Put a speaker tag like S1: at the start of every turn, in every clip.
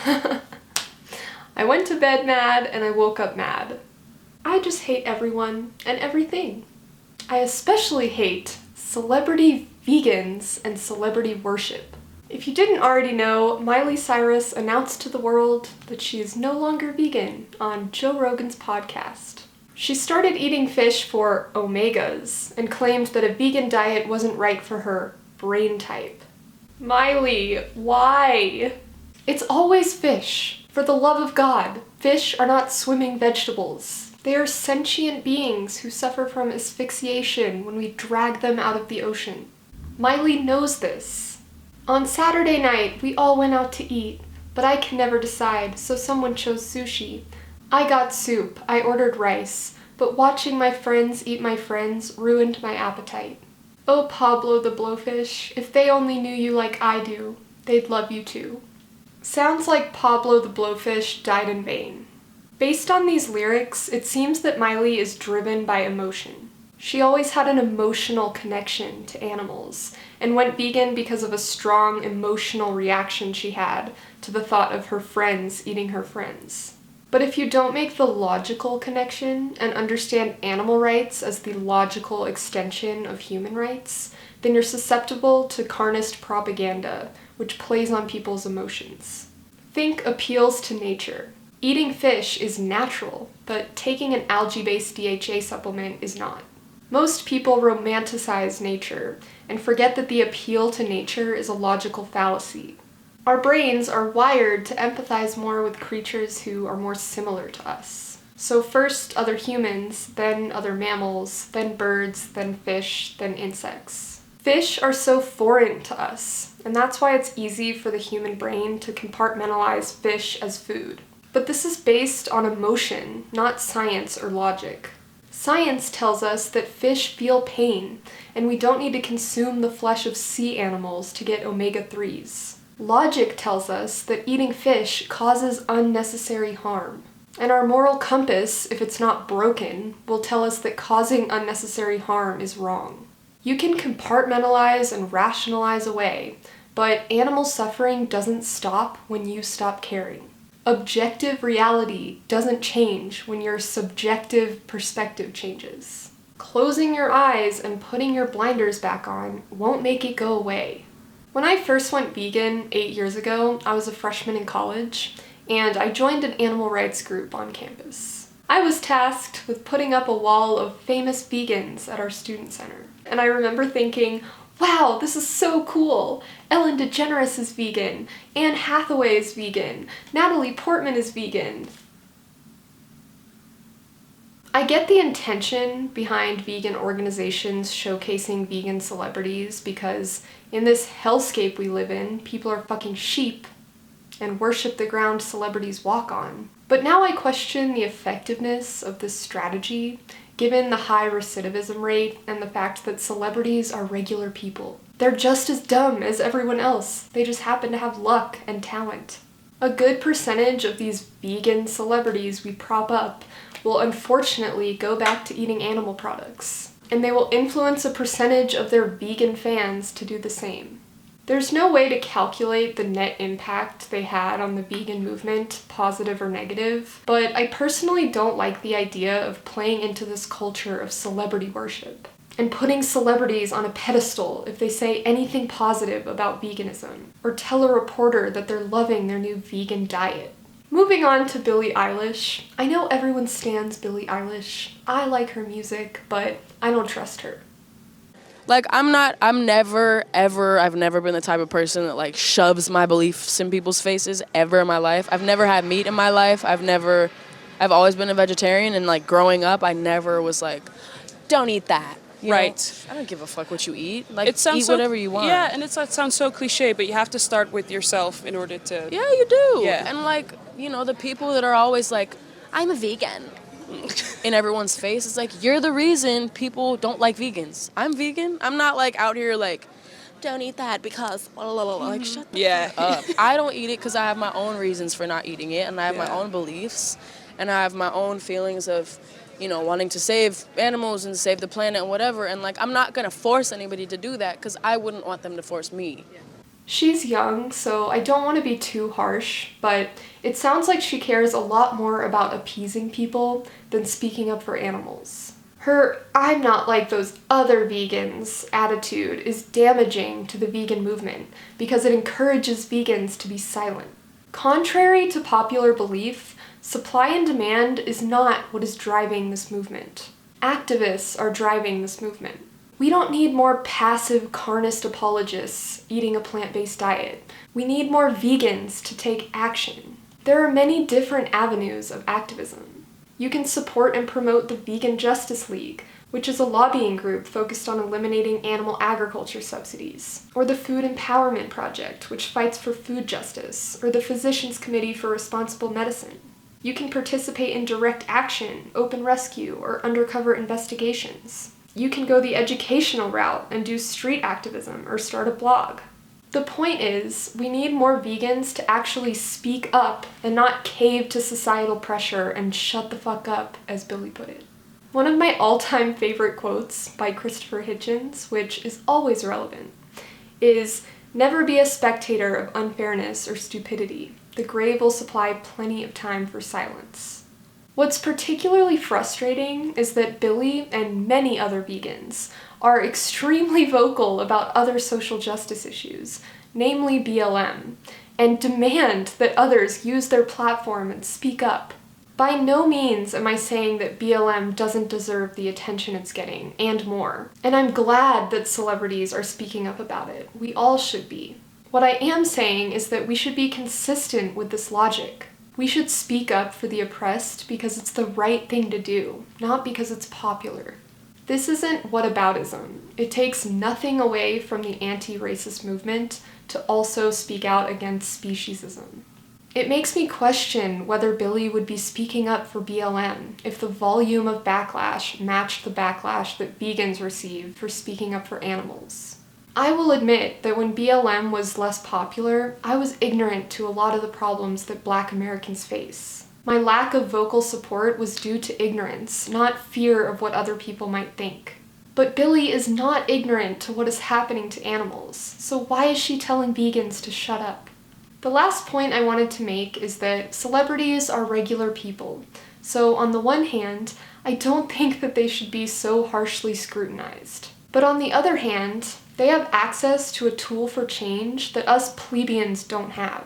S1: I went to bed mad and I woke up mad. I just hate everyone and everything. I especially hate celebrity vegans and celebrity worship. If you didn't already know, Miley Cyrus announced to the world that she is no longer vegan on Joe Rogan's podcast. She started eating fish for omegas and claimed that a vegan diet wasn't right for her brain type. Miley, why? It's always fish. For the love of God, fish are not swimming vegetables. They are sentient beings who suffer from asphyxiation when we drag them out of the ocean. Miley knows this. On Saturday night, we all went out to eat, but I can never decide, so someone chose sushi. I got soup, I ordered rice, but watching my friends eat my friends ruined my appetite. Oh, Pablow the Blowfish, if they only knew you like I do, they'd love you too. Sounds like Pablow the Blowfish died in vain. Based on these lyrics, it seems that Miley is driven by emotion. She always had an emotional connection to animals, and went vegan because of a strong emotional reaction she had to the thought of her friends eating her friends. But if you don't make the logical connection and understand animal rights as the logical extension of human rights, then you're susceptible to carnist propaganda, which plays on people's emotions. Think appeals to nature. Eating fish is natural, but taking an algae-based DHA supplement is not. Most people romanticize nature and forget that the appeal to nature is a logical fallacy. Our brains are wired to empathize more with creatures who are more similar to us. So first other humans, then other mammals, then birds, then fish, then insects. Fish are so foreign to us, and that's why it's easy for the human brain to compartmentalize fish as food. But this is based on emotion, not science or logic. Science tells us that fish feel pain, and we don't need to consume the flesh of sea animals to get omega-3s. Logic tells us that eating fish causes unnecessary harm. And our moral compass, if it's not broken, will tell us that causing unnecessary harm is wrong. You can compartmentalize and rationalize away, but animal suffering doesn't stop when you stop caring. Objective reality doesn't change when your subjective perspective changes. Closing your eyes and putting your blinders back on won't make it go away. When I first went vegan 8 years ago, I was a freshman in college, and I joined an animal rights group on campus. I was tasked with putting up a wall of famous vegans at our student center. And I remember thinking, wow, this is so cool! Ellen DeGeneres is vegan, Anne Hathaway is vegan, Natalie Portman is vegan. I get the intention behind vegan organizations showcasing vegan celebrities because in this hellscape we live in, people are fucking sheep and worship the ground celebrities walk on. But now I question the effectiveness of this strategy given the high recidivism rate and the fact that celebrities are regular people. They're just as dumb as everyone else. They just happen to have luck and talent. A good percentage of these vegan celebrities we prop up will unfortunately go back to eating animal products, and they will influence a percentage of their vegan fans to do the same. There's no way to calculate the net impact they had on the vegan movement, positive or negative, but I personally don't like the idea of playing into this culture of celebrity worship and putting celebrities on a pedestal if they say anything positive about veganism, or tell a reporter that they're loving their new vegan diet. Moving on to Billie Eilish. I know everyone stans Billie Eilish. I like her music, but I don't trust her.
S2: Like, I've never been the type of person that, like, shoves my beliefs in people's faces ever in my life. I've never had meat in my life. I've always been a vegetarian, and, like, growing up, I never was like, don't eat that. You know? I don't give a fuck what you eat. Like, eat whatever you want.
S3: Yeah, and it sounds so cliche, but you have to start with yourself in order to...
S2: Yeah, you do.
S3: Yeah.
S2: And, like, you know, the people that are always like, I'm a vegan. In everyone's face, it's like, you're the reason people don't like vegans. I'm vegan. I'm not like out here like, don't eat that because like, shut the fuck up. I don't eat it because I have my own reasons for not eating it, and I have my own beliefs, and I have my own feelings of, you know, wanting to save animals and save the planet and whatever, and like, I'm not gonna force anybody to do that because I wouldn't want them to force me.
S1: She's young, so I don't want to be too harsh, but it sounds like she cares a lot more about appeasing people than speaking up for animals. Her "I'm not like those other vegans" attitude is damaging to the vegan movement because it encourages vegans to be silent. Contrary to popular belief, supply and demand is not what is driving this movement. Activists are driving this movement. We don't need more passive carnist apologists eating a plant-based diet. We need more vegans to take action. There are many different avenues of activism. You can support and promote the Vegan Justice League, which is a lobbying group focused on eliminating animal agriculture subsidies, or the Food Empowerment Project, which fights for food justice, or the Physicians Committee for Responsible Medicine. You can participate in direct action, open rescue, or undercover investigations. You can go the educational route and do street activism or start a blog. The point is, we need more vegans to actually speak up and not cave to societal pressure and shut the fuck up, as Billie put it. One of my all-time favorite quotes by Christopher Hitchens, which is always relevant, is, "Never be a spectator of unfairness or stupidity. The grave will supply plenty of time for silence." What's particularly frustrating is that Billie and many other vegans are extremely vocal about other social justice issues, namely BLM, and demand that others use their platform and speak up. By no means am I saying that BLM doesn't deserve the attention it's getting, and more. And I'm glad that celebrities are speaking up about it. We all should be. What I am saying is that we should be consistent with this logic. We should speak up for the oppressed because it's the right thing to do, not because it's popular. This isn't whataboutism. It takes nothing away from the anti-racist movement to also speak out against speciesism. It makes me question whether Billie would be speaking up for BLM if the volume of backlash matched the backlash that vegans receive for speaking up for animals. I will admit that when BLM was less popular, I was ignorant to a lot of the problems that Black Americans face. My lack of vocal support was due to ignorance, not fear of what other people might think. But Billie is not ignorant to what is happening to animals, so why is she telling vegans to shut up? The last point I wanted to make is that celebrities are regular people, so on the one hand, I don't think that they should be so harshly scrutinized. But on the other hand, they have access to a tool for change that us plebeians don't have.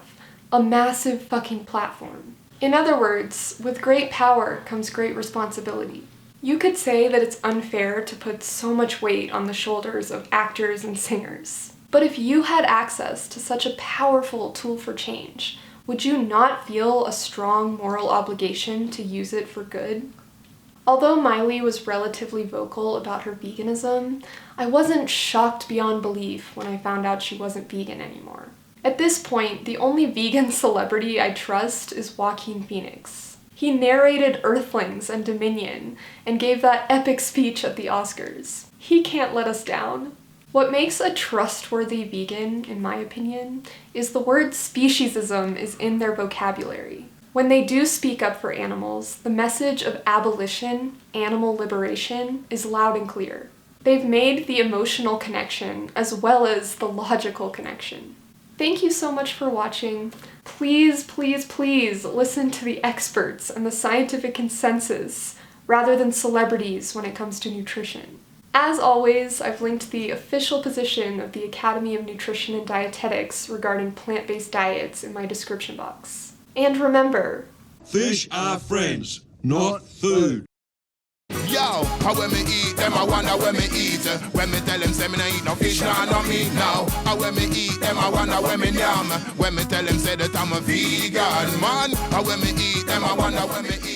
S1: A massive fucking platform. In other words, with great power comes great responsibility. You could say that it's unfair to put so much weight on the shoulders of actors and singers. But if you had access to such a powerful tool for change, would you not feel a strong moral obligation to use it for good? Although Miley was relatively vocal about her veganism, I wasn't shocked beyond belief when I found out she wasn't vegan anymore. At this point, the only vegan celebrity I trust is Joaquin Phoenix. He narrated Earthlings and Dominion and gave that epic speech at the Oscars. He can't let us down. What makes a trustworthy vegan, in my opinion, is the word speciesism is in their vocabulary. When they do speak up for animals, the message of abolition, animal liberation, is loud and clear. They've made the emotional connection as well as the logical connection. Thank you so much for watching. Please, please, please listen to the experts and the scientific consensus rather than celebrities when it comes to nutrition. As always, I've linked the official position of the Academy of Nutrition and Dietetics regarding plant-based diets in my description box. And remember,
S4: fish are friends, not food.
S5: Yo, how when me eat them, I wonder when me eat. When me tell them say me no eat no fish, nah, no meat now. How when me eat them, I wonder when me yam. When me tell them say that I'm a vegan man. How when me eat them, I wonder when me eat.